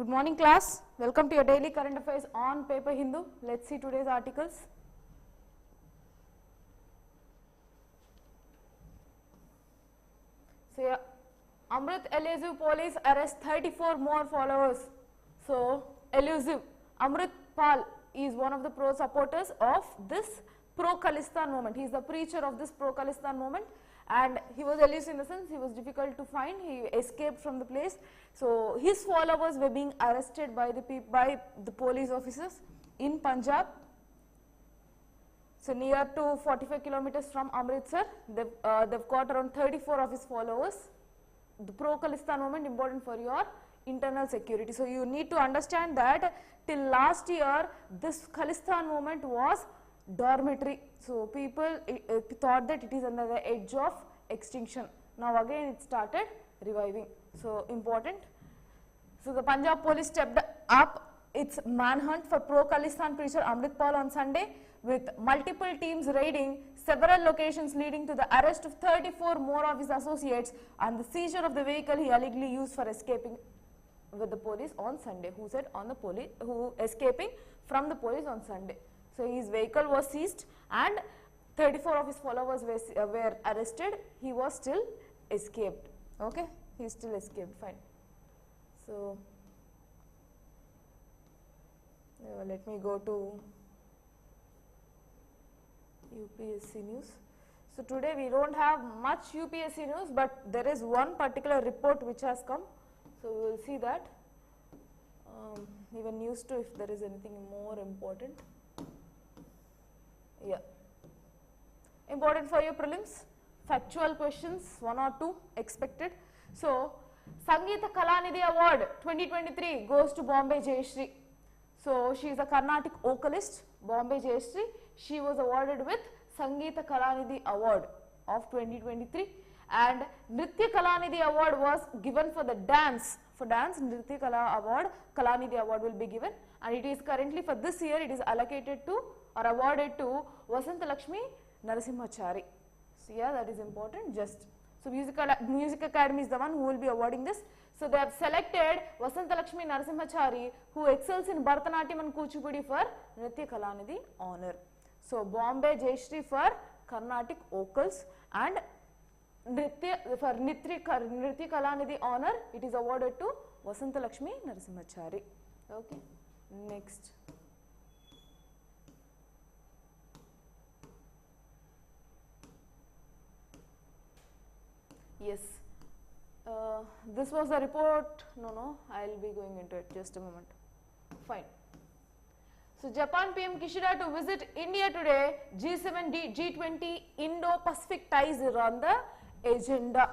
Good morning class, welcome to your daily current affairs on paper Hindu. Let's see today's articles. So yeah, Amrit elusive police arrest 34 more followers. So elusive, Amrit Pal is one of the pro supporters of this pro-Khalistan movement. He is the preacher of this pro-Khalistan movement, and he was elusive in the sense he was difficult to find. He escaped from the place. So his followers were being arrested by the police officers in Punjab. So near to 45 kilometers from Amritsar, they've got around 34 of his followers. The pro-Khalistan movement important for your internal security. So you need to understand that till last year this Khalistan movement was dormitory. So people thought that it is under the edge of extinction. Now again it started reviving. So important. So the Punjab police stepped up its manhunt for pro-Khalistan preacher Amrit Pal on Sunday, with multiple teams raiding several locations, leading to the arrest of 34 more of his associates and the seizure of the vehicle he allegedly used for escaping with the police on Sunday. Who escaping from the police on Sunday. So his vehicle was seized and 34 of his followers were arrested. He was still escaped. Okay, he still escaped. Fine. So let me go to UPSC news. So today we don't have much UPSC news, but there is one particular report which has come. So we will see that. Even news too, if there is anything more important. Yeah. Important for your prelims. Factual questions, 1 or 2 expected. So Sangeeta Kalanidhi Award 2023 goes to Bombay Jayashree. So she is a Carnatic vocalist, Bombay Jayashree. She was awarded with Sangeeta Kalanidhi Award of 2023, and Nritya Kalanidhi Award was given for the dance. For dance, Nritya Kalanidhi Award will be given, and it is currently for this year it is allocated to or awarded to Vasanta Lakshmi Narasimhachari. So yeah, that is important. Just so Music Academy is the one who will be awarding this. So they have selected Vasanta Lakshmi Narasimhachari, who excels in Bharatanatyam and Kuchipudi, for Nritya Kalanidhi honor. So Bombay Jayashree for Carnatic vocals, and for Nritya Kalanidhi honor it is awarded to Vasanta Lakshmi Narasimhachari. Okay, next. Yes, this was a report. No, I will be going into it. Just a moment. Fine. So Japan PM Kishida to visit India today. G7, G20 Indo-Pacific ties are on the agenda.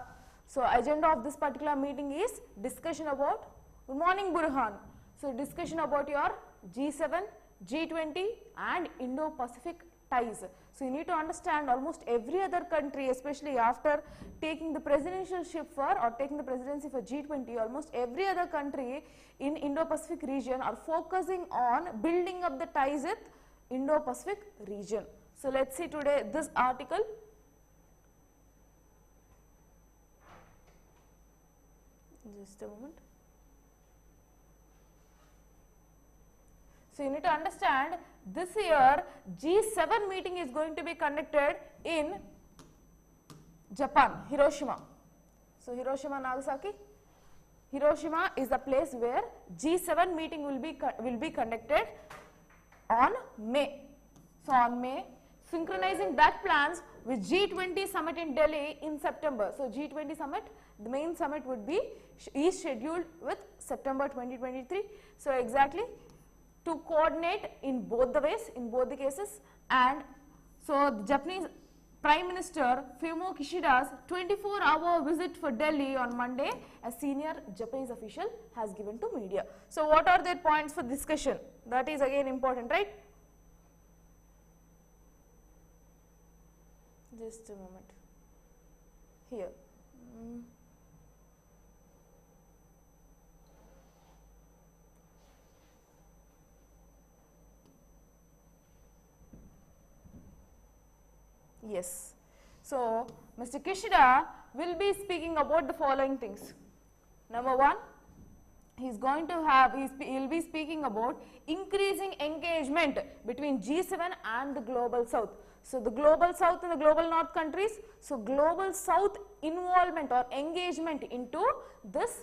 So agenda of this particular meeting is discussion about, good morning Burhan. So discussion about your G7, G20 and Indo-Pacific ties. So you need to understand almost every other country, especially after taking the presidency for G20, almost every other country in Indo-Pacific region are focusing on building up the ties with Indo-Pacific region. So let's see today this article. Just a moment. So you need to understand this year G7 meeting is going to be conducted in Japan, Hiroshima. So Hiroshima, Nagasaki. Hiroshima is the place where G7 meeting will be conducted on May. So on May, synchronizing that plans with G20 summit in Delhi in September. So G20 summit, the main summit is scheduled with September 2023. So exactly to coordinate in both the ways, in both the cases. And so the Japanese Prime Minister Fumio Kishida's 24-hour visit for Delhi on Monday, a senior Japanese official has given to media. So what are their points for discussion? That is again important, right? Just a moment. Here. Yes. So Mr. Kishida will be speaking about the following things. Number 1, he's going to have, he'll be speaking about increasing engagement between G7 and the global south. So the global south and the global north countries, so global south involvement or engagement into this,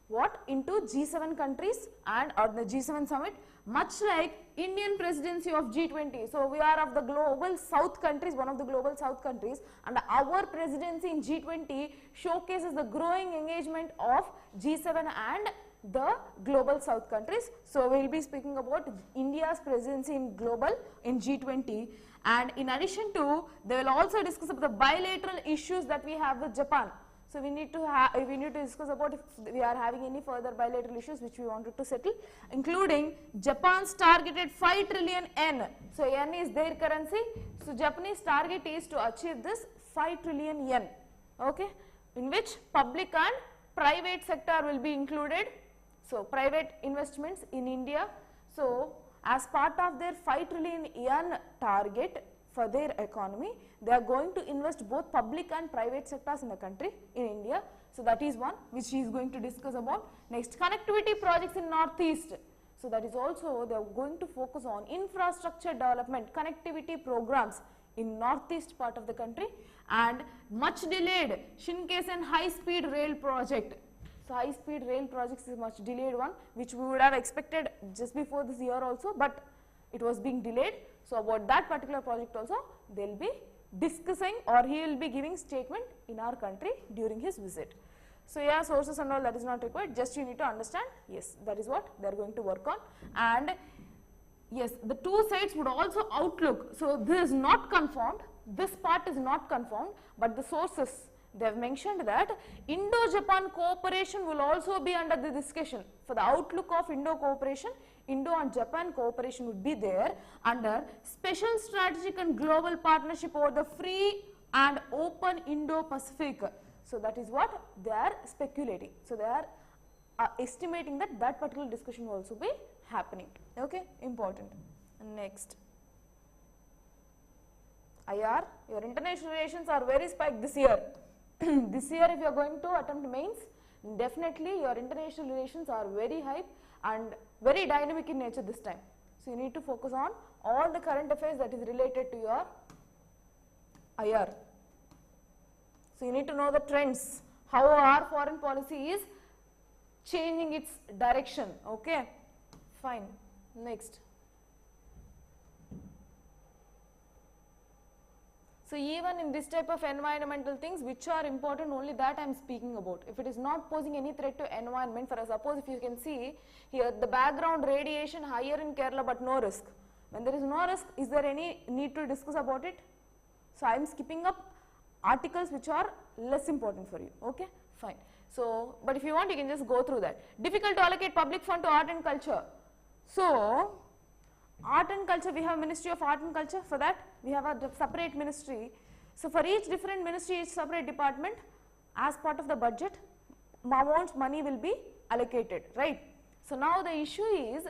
what, into G7 countries and or the G7 summit, much like Indian presidency of G20. So we are of the global south countries, one of the global south countries, and our presidency in G20 showcases the growing engagement of G7 and the global south countries. So we will be speaking about India's presidency in global in G20, and in addition to, they will also discuss about the bilateral issues that we have with Japan. So we need to discuss about if we are having any further bilateral issues which we wanted to settle, including Japan's targeted 5 trillion yen. So yen is their currency. So Japanese target is to achieve this 5 trillion yen, okay, in which public and private sector will be included. So private investments in India. So as part of their 5 trillion yen target for their economy, they are going to invest both public and private sectors in the country, in India. So that is one which he is going to discuss about. Next, connectivity projects in Northeast. So that is also, they are going to focus on infrastructure development, connectivity programs in Northeast part of the country, and much delayed Shinkansen high speed rail project. So high speed rail projects is much delayed one, which we would have expected just before this year also, but it was being delayed. So about that particular project also they will be discussing, or he will be giving statement in our country during his visit. So yeah, sources and all that is not required, just you need to understand, yes, that is what they are going to work on. And yes, the two sides would also outlook. So this is not confirmed, this part is not confirmed, but the sources, they have mentioned that Indo-Japan cooperation will also be under the discussion. For the outlook of Indo cooperation, Indo and Japan cooperation would be there under special strategic and global partnership over the free and open Indo-Pacific. So that is what they are speculating. So they are estimating that that particular discussion will also be happening. Okay, important. Next, IR, your international relations are very spiked this year. This year if you are going to attempt mains, definitely your international relations are very high and very dynamic in nature this time. So you need to focus on all the current affairs that is related to your IR. So you need to know the trends, how our foreign policy is changing its direction. Okay, fine. Next. So even in this type of environmental things which are important, only that I am speaking about. If it is not posing any threat to environment, for suppose if you can see here the background radiation higher in Kerala but no risk. When there is no risk, is there any need to discuss about it? So I am skipping up articles which are less important for you. Okay, fine. So, but if you want you can just go through that. Difficult to allocate public fund to art and culture. So art and culture, we have Ministry of Art and Culture. For that we have a separate ministry. So for each different ministry, each separate department, as part of the budget, money will be allocated, right? So now the issue is,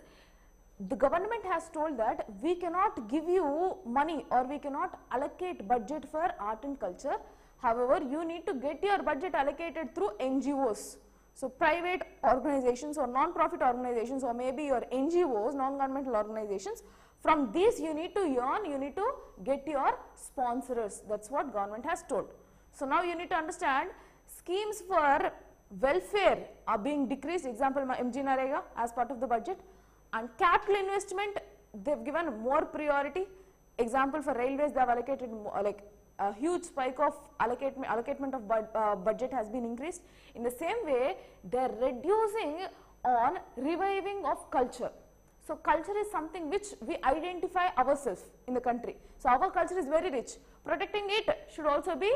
the government has told that we cannot give you money or we cannot allocate budget for art and culture. However, you need to get your budget allocated through NGOs. So private organizations or non-profit organizations, or maybe your NGOs, non-governmental organizations, from these you need to earn, you need to get your sponsors. That's what government has told. So now you need to understand, schemes for welfare are being decreased, example MG Narega as part of the budget, and capital investment they have given more priority, example for railways they have allocated more, like a huge spike of allocatment of budget has been increased. In the same way, they are reducing on reviving of culture. So culture is something which we identify ourselves in the country. So our culture is very rich. Protecting it should also be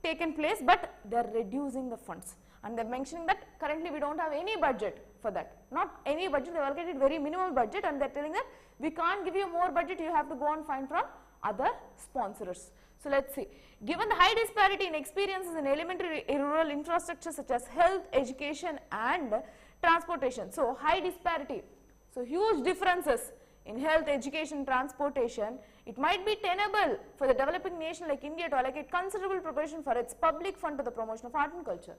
taken place, but they are reducing the funds. And they are mentioning that currently we don't have any budget for that. Not any budget, they have allocated very minimal budget, and they are telling that we can't give you more budget, you have to go and find from other sponsors. So let's see, given the high disparity in experiences in elementary rural infrastructure such as health, education and transportation. So high disparity, so huge differences in health, education, transportation, it might be tenable for the developing nation like India to allocate considerable proportion for its public fund to the promotion of art and culture.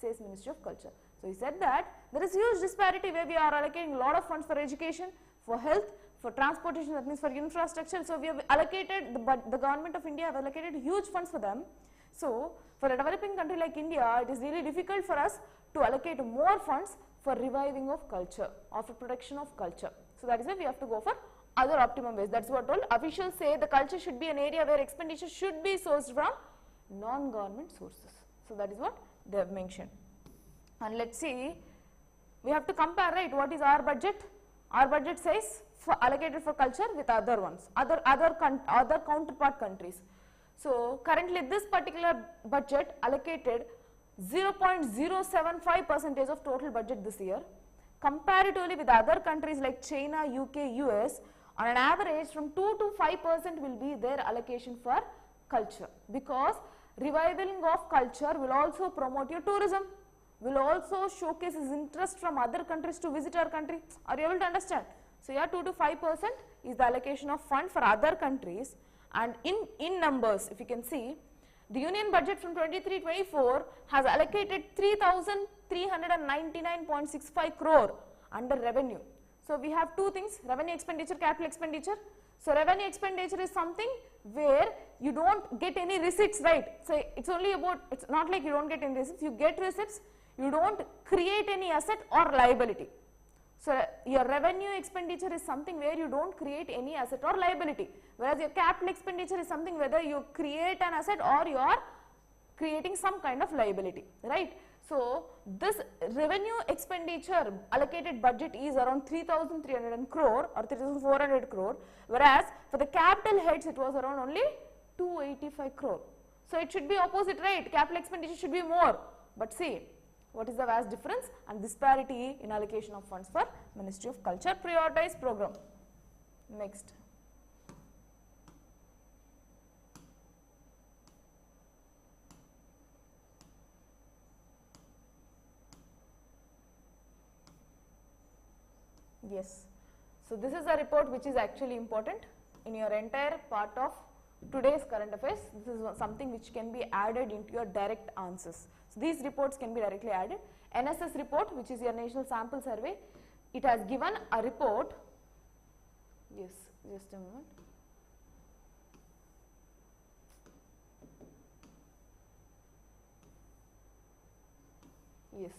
says Ministry of Culture. So he said that there is huge disparity where we are allocating a lot of funds for education, for health, for transportation, that means for infrastructure. So we have allocated, the government of India have allocated huge funds for them. So for a developing country like India, it is really difficult for us to allocate more funds for reviving of culture or for protection of culture. So that is why we have to go for other optimum ways. That's what all officials say. The culture should be an area where expenditure should be sourced from non-government sources. So that is what they have mentioned. And let's see, we have to compare, right? What is our budget? Our budget says for allocated for culture with other ones, other counterpart countries. So currently this particular budget allocated 0.075% of total budget this year. Comparatively with other countries like China, UK, US, on an average from 2 to 5% will be their allocation for culture, because reviving of culture will also promote your tourism, will also showcase his interest from other countries to visit our country. Are you able to understand? So here 2 to 5% is the allocation of fund for other countries, and in numbers, if you can see, the union budget from 23-24 has allocated 3,399.65 crore under revenue. So we have two things, revenue expenditure, capital expenditure. So revenue expenditure is something where you don't get any receipts, right? So it's only about, it's not like you don't get any receipts, you get receipts, you don't create any asset or liability. So your revenue expenditure is something where you don't create any asset or liability, whereas your capital expenditure is something whether you create an asset or you are creating some kind of liability, right? So this revenue expenditure allocated budget is around 3,300 crore or 3,400 crore, whereas for the capital heads it was around only 285 crore. So it should be opposite, right? Capital expenditure should be more, but see, what is the vast difference and disparity in allocation of funds for Ministry of Culture prioritized program. Next. Yes. So this is a report which is actually important in your entire part of today's current affairs. This is something which can be added into your direct answers. So these reports can be directly added. NSS report, which is your National Sample Survey, it has given a report. Yes, just a moment. Yes.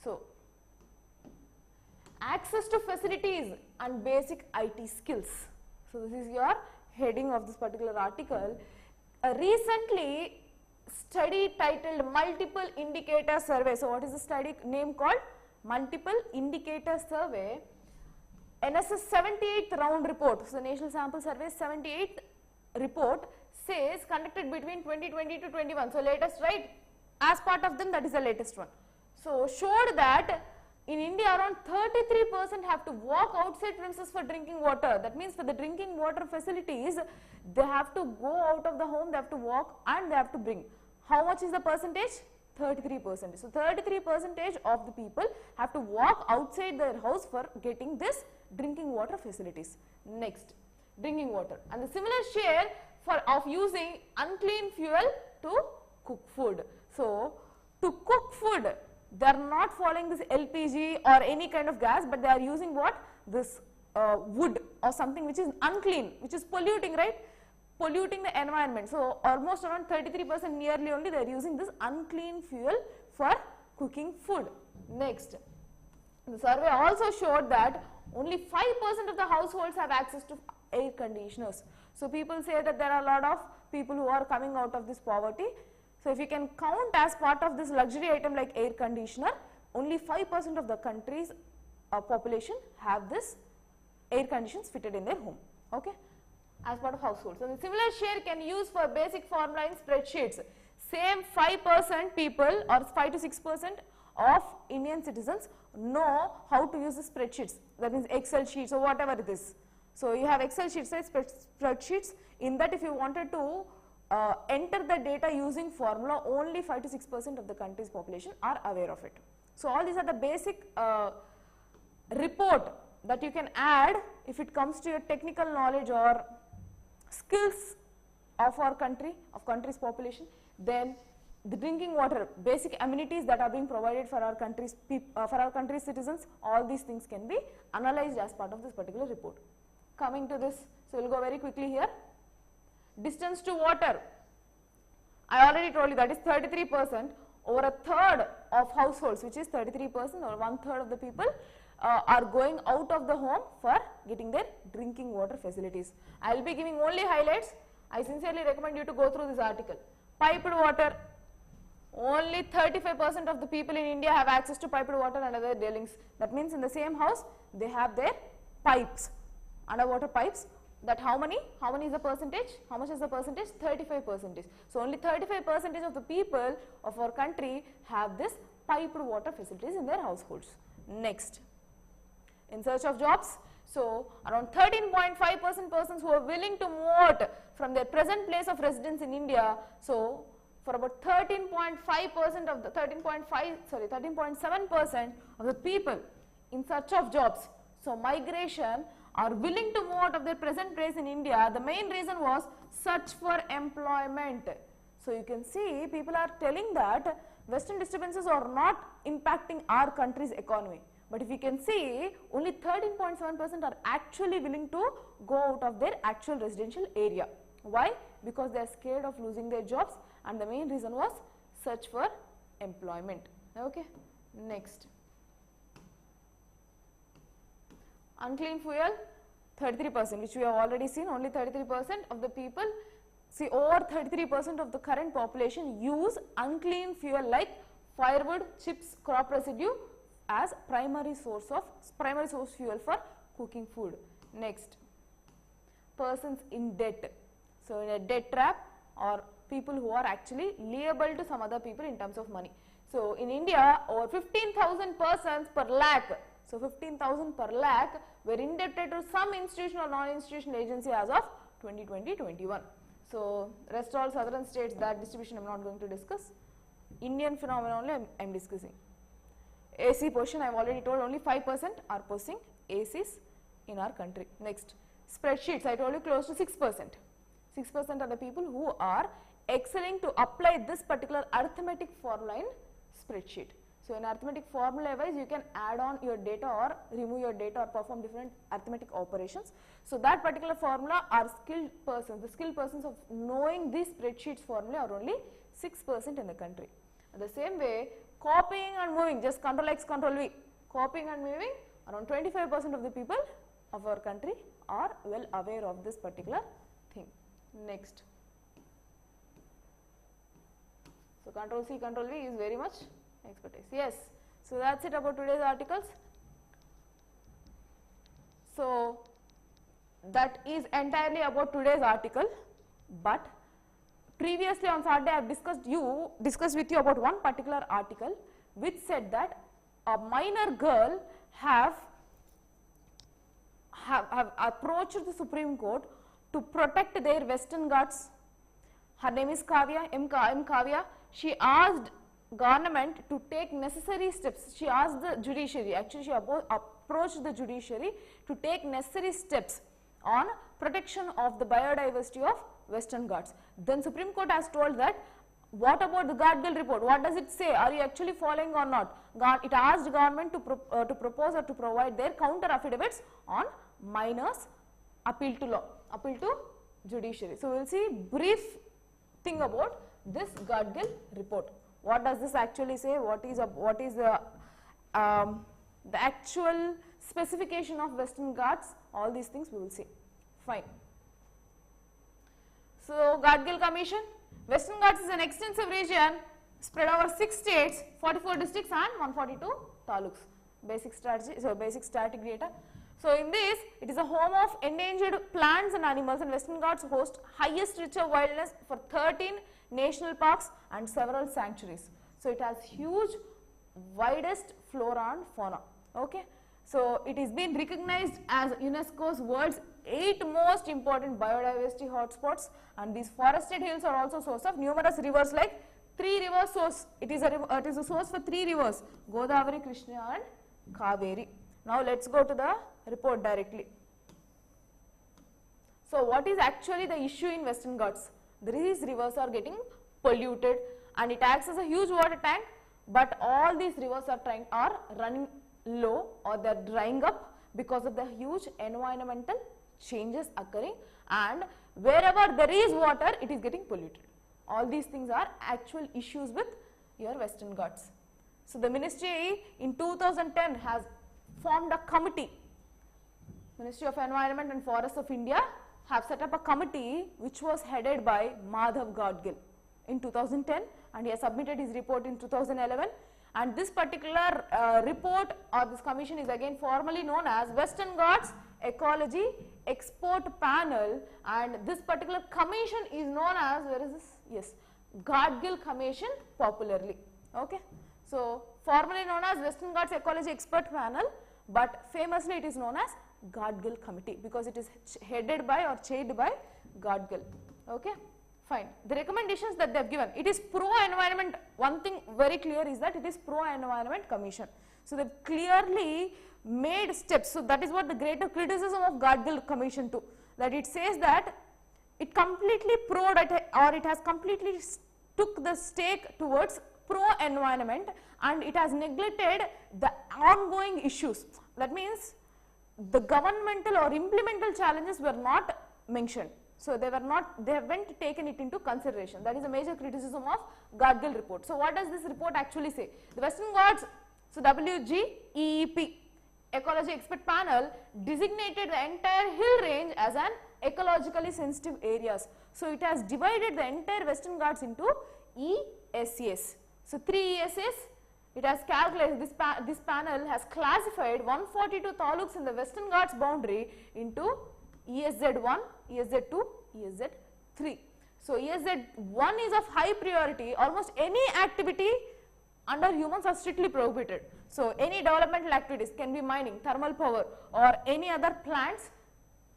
So access to facilities and basic IT skills. So this is your heading of this particular article. Recently study titled Multiple Indicator Survey. So what is the study name called? Multiple Indicator Survey. NSS 78th round report. So the National Sample Survey 78th report says conducted between 2020 to 21. So latest, right? As part of them, that is the latest one. So showed that in India around 33% have to walk outside premises for drinking water. That means for the drinking water facilities, they have to go out of the home, they have to walk and they have to bring. How much is the percentage? 33%. So 33% of the people have to walk outside their house for getting this drinking water facilities. Next, drinking water. And the similar share of using unclean fuel to cook food. So to cook food, they are not following this LPG or any kind of gas, but they are using what? This wood or something which is unclean, which is polluting, right? Polluting the environment. So almost around 33% nearly only they are using this unclean fuel for cooking food. Next, the survey also showed that only 5% of the households have access to air conditioners. So people say that there are a lot of people who are coming out of this poverty. So if you can count as part of this luxury item like air conditioner, only 5% of the country's population have this air conditions fitted in their home, okay, as part of households. So the similar share can use for basic formula in spreadsheets. Same 5% people or 5 to 6% of Indian citizens know how to use the spreadsheets, that means Excel sheets or whatever it is. So you have Excel sheets, right, spreadsheets. In that if you wanted to enter the data using formula, only 5 to 6% of the country's population are aware of it. So all these are the basic report that you can add if it comes to your technical knowledge or skills of our country, of country's population. Then the drinking water, basic amenities that are being provided for our country's citizens, all these things can be analyzed as part of this particular report. Coming to this, so we'll go very quickly here. Distance to water, I already told you that is 33%. Over a third of households, which is 33%, or 1/3 of the people are going out of the home for getting their drinking water facilities. I will be giving only highlights. I sincerely recommend you to go through this article. Piped water, only 35% of the people in India have access to piped water under their dwellings. That means in the same house they have their pipes, underwater pipes. That how many is the percentage? How much is the percentage? 35%. So only 35% of the people of our country have this piped water facilities in their households. Next, in search of jobs, so around 13.5% persons who are willing to move out from their present place of residence in India. So for about 13.5% of the 13.7% of the people in search of jobs. So migration are willing to move out of their present place in India. The main reason was search for employment. So you can see people are telling that western disturbances are not impacting our country's economy. But if you can see, only 13.7% are actually willing to go out of their actual residential area. Why? Because they are scared of losing their jobs, and the main reason was search for employment. Okay. Next. Unclean fuel, 33%, which we have already seen. Only 33% of the people, see, over 33% of the current population use unclean fuel like firewood, chips, crop residue as primary source fuel for cooking food. Next, persons in debt. So in a debt trap, or people who are actually liable to some other people in terms of money. So in India, over 15,000 persons per lakh. So 15,000 per lakh were indebted to some institutional or non-institutional agency as of 2020-21. So rest all southern states, that distribution I am not going to discuss. Indian phenomena only I am discussing. AC portion I have already told, only 5% are posting ACs in our country. Next, spreadsheets, I told you close to 6%. 6% are the people who are excelling to apply this particular arithmetic formula in spreadsheet. So in arithmetic formula wise, you can add on your data or remove your data or perform different arithmetic operations. So that particular formula are skilled persons. The skilled persons of knowing these spreadsheets formula are only 6% in the country. In the same way, copying and moving, just Ctrl X, Ctrl V, copying and moving, around 25% of the people of our country are well aware of this particular thing. Next. So Ctrl C, Ctrl V is very much expertise. Yes. So that's it about today's articles. So that is entirely about today's article, but previously on Saturday I have discussed with you about one particular article which said that a minor girl have approached the Supreme Court to protect their Western Ghats. Her name is Kavya, M. Kavya. She asked government to take necessary steps. She asked the judiciary, actually she approached the judiciary to take necessary steps on protection of the biodiversity of Western Ghats. Then Supreme Court has told that, what about the Gadgil report? What does it say? Are you actually following or not? It asked government to propose or to provide their counter affidavits on minors' appeal to law, appeal to judiciary. So we will see brief thing about this Gadgil report. What does this actually say? What is the actual specification of Western Ghats? All these things we will see. Fine. So Gadgil Commission, Western Ghats is an extensive region spread over 6 states, 44 districts and 142 taluks. Basic strategy, so basic static data. So in this, it is a home of endangered plants and animals, and Western Ghats host highest reach of wilderness for 13 national parks and several sanctuaries. So it has huge, widest flora and fauna. Okay. So it is been recognized as UNESCO's world's 8 most important biodiversity hotspots, and these forested hills are also source of numerous rivers, like 3 river source. It is a source for 3 rivers, Godavari, Krishna and Kaveri. Now let's go to the report directly. So what is actually the issue in Western Ghats? These rivers are getting polluted, and it acts as a huge water tank, but all these rivers are running low or they are drying up because of the huge environmental changes occurring, and wherever there is water it is getting polluted. All these things are actual issues with your Western Ghats. So the ministry in 2010 has formed a committee. Ministry of Environment and Forests of India have set up a committee which was headed by Madhav Gadgil in 2010, and he has submitted his report in 2011, and this particular report or this commission is again formally known as Western Ghats Ecology Expert Panel, and this particular commission is known as, where is this? Yes, Gadgil Commission popularly. Okay. So formally known as Western Ghats Ecology Expert Panel, but famously it is known as Gadgil Committee because it is headed by or chaired by Gadgil. Okay, fine. The recommendations that they have given, it is pro-environment. One thing very clear is that it is pro-environment commission. So they have clearly made steps. So that is what the greater criticism of Gadgil Commission too, that it says that it completely it has completely took the stake towards pro-environment, and it has neglected the ongoing issues. That means the governmental or implemental challenges were not mentioned. So they haven't taken it into consideration. That is a major criticism of Gadgil report. So what does this report actually say? The Western Ghats, so WGEEP, Ecology Expert Panel, designated the entire hill range as an ecologically sensitive areas. So it has divided the entire Western Ghats into ESAs. So 3 ESAs, it has calculated, this panel has classified 142 taluks in the Western Ghats boundary into ESZ1, ESZ2, ESZ3. So ESZ1 is of high priority. Almost any activity under humans are strictly prohibited. So any developmental activities can be mining, thermal power, or any other plants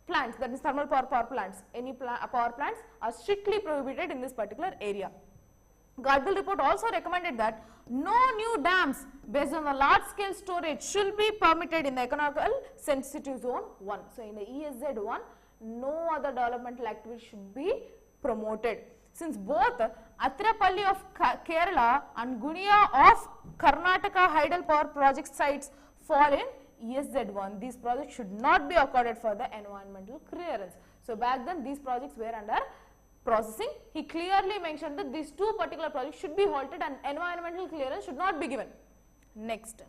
that is thermal power plants, any power plants are strictly prohibited in this particular area. Gadgil report also recommended that no new dams based on the large scale storage should be permitted in the economical sensitive zone 1. So in the ESZ1, no other developmental activity should be promoted. Since both Athirapalli of Kerala and Gunia of Karnataka hydel power project sites fall in ESZ1, these projects should not be accorded for the environmental clearance. So back then these projects were under processing. He clearly mentioned that these two particular projects should be halted and environmental clearance should not be given. Next.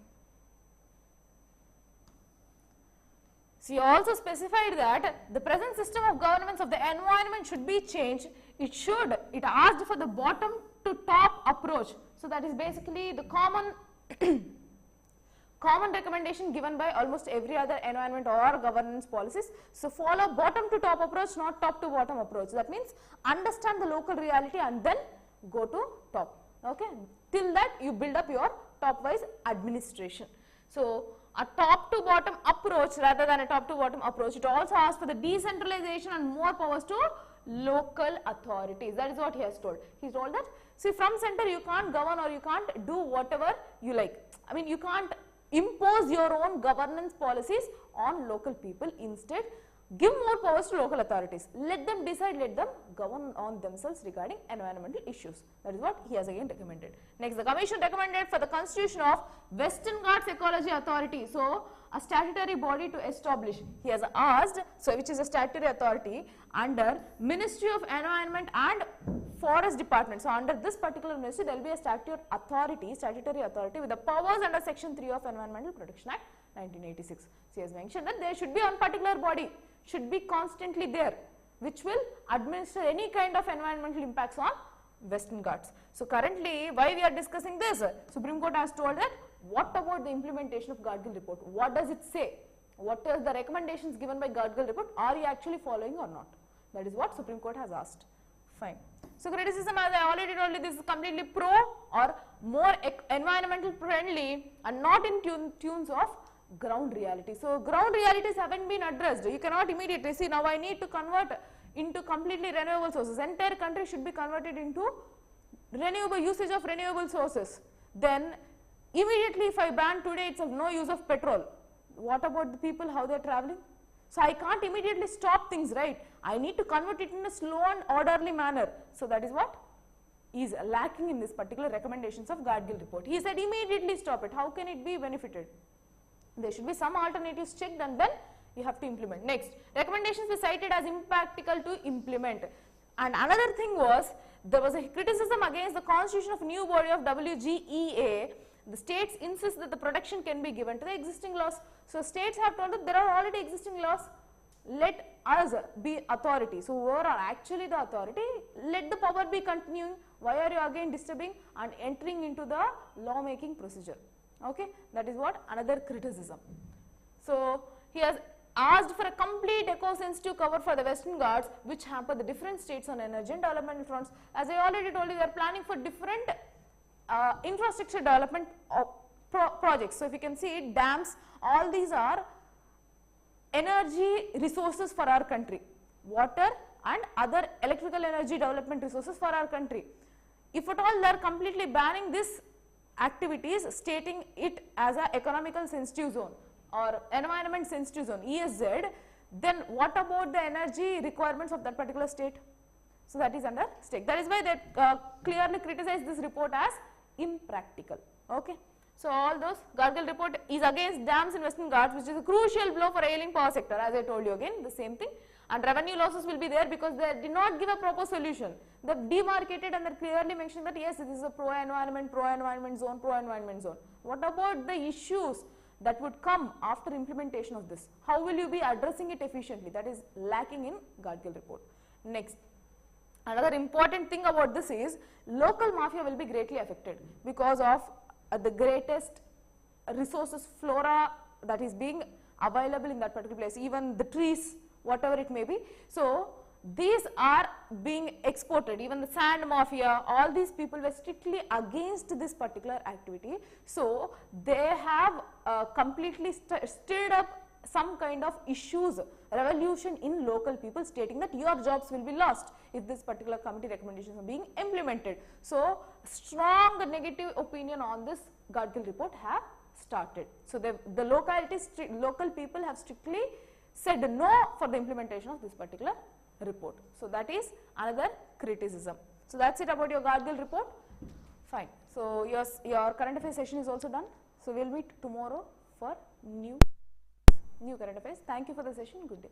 So he also specified that the present system of governance of the environment should be changed. It asked for the bottom to top approach. So that is basically the common recommendation given by almost every other environment or governance policies. So follow bottom to top approach, not top to bottom approach. That means understand the local reality and then go to top. Okay. Till that you build up your top wise administration. So a top to bottom approach rather than a top to bottom approach. It also asks for the decentralization and more powers to local authorities. That is what he has told. He told that, see, from center you can't govern or you can't do whatever you like. I mean, you can't impose your own governance policies on local people. Instead, give more powers to local authorities. Let them decide, let them govern on themselves regarding environmental issues. That is what he has again recommended. Next, the commission recommended for the constitution of Western Ghats Ecology Authority. So, a statutory body to establish. He has asked, so which is a statutory authority under Ministry of Environment and Forest Department. So, under this particular ministry, there will be a statutory authority with the powers under Section 3 of Environmental Protection Act 1986. So, he has mentioned that there should be one particular body, should be constantly there, which will administer any kind of environmental impacts on Western Ghats. So, currently, why we are discussing this? Supreme Court has told that, what about the implementation of Gadgil report? What does it say? What are the recommendations given by Gadgil report? Are you actually following or not? That is what Supreme Court has asked. Fine. So, criticism, as I already told you, this is completely pro or more environmental friendly and not in tunes of ground reality. So, ground realities haven't been addressed. You cannot immediately see, now I need to convert into completely renewable sources. Entire country should be converted into renewable usage of renewable sources. Then immediately if I ban today itself no use of petrol, what about the people, how they are traveling? So, I can't immediately stop things, right? I need to convert it in a slow and orderly manner. So, that is what is lacking in this particular recommendations of Gadgil report. He said immediately stop it. How can it be benefited? There should be some alternatives checked and then you have to implement. Next, recommendations were cited as impractical to implement. And another thing was, there was a criticism against the constitution of new body of WGEA. The states insist that the protection can be given to the existing laws. So states have told that there are already existing laws, let us be authority. So whoever are actually the authority, let the power be continuing. Why are you again disturbing and entering into the law making procedure? Okay, that is what another criticism. So he has asked for a complete eco-sensitive cover for the Western Ghats, which hamper the different states on energy and development fronts. As I already told you, they are planning for different infrastructure development projects. So if you can see, dams, all these are energy resources for our country, water and other electrical energy development resources for our country. If at all they are completely banning this activities, stating it as a economical sensitive zone or environment sensitive zone, ESZ, then what about the energy requirements of that particular state? So that is under stake. That is why they clearly criticize this report as impractical. Okay. So all those, Gadgil report is against dams in Western Ghats, which is a crucial blow for ailing power sector, as I told you again, the same thing. And revenue losses will be there because they did not give a proper solution. They demarcated and they clearly mentioned that yes, this is a pro-environment zone, pro-environment zone. What about the issues that would come after implementation of this? How will you be addressing it efficiently? That is lacking in Gadgil report. Next, another important thing about this is local mafia will be greatly affected because of the greatest resources, flora that is being available in that particular place, even the trees, whatever it may be. So these are being exported, even the sand mafia, all these people were strictly against this particular activity. So they have completely stirred up some kind of issues, revolution in local people, stating that your jobs will be lost if this particular committee recommendations are being implemented. So strong negative opinion on this Gadgil report have started. So the local people have strictly said no for the implementation of this particular report. So that is another criticism. So that's it about your Gadgil report. Fine. So your current affairs session is also done. So we'll meet tomorrow for new current affairs. Thank you for the session. Good day.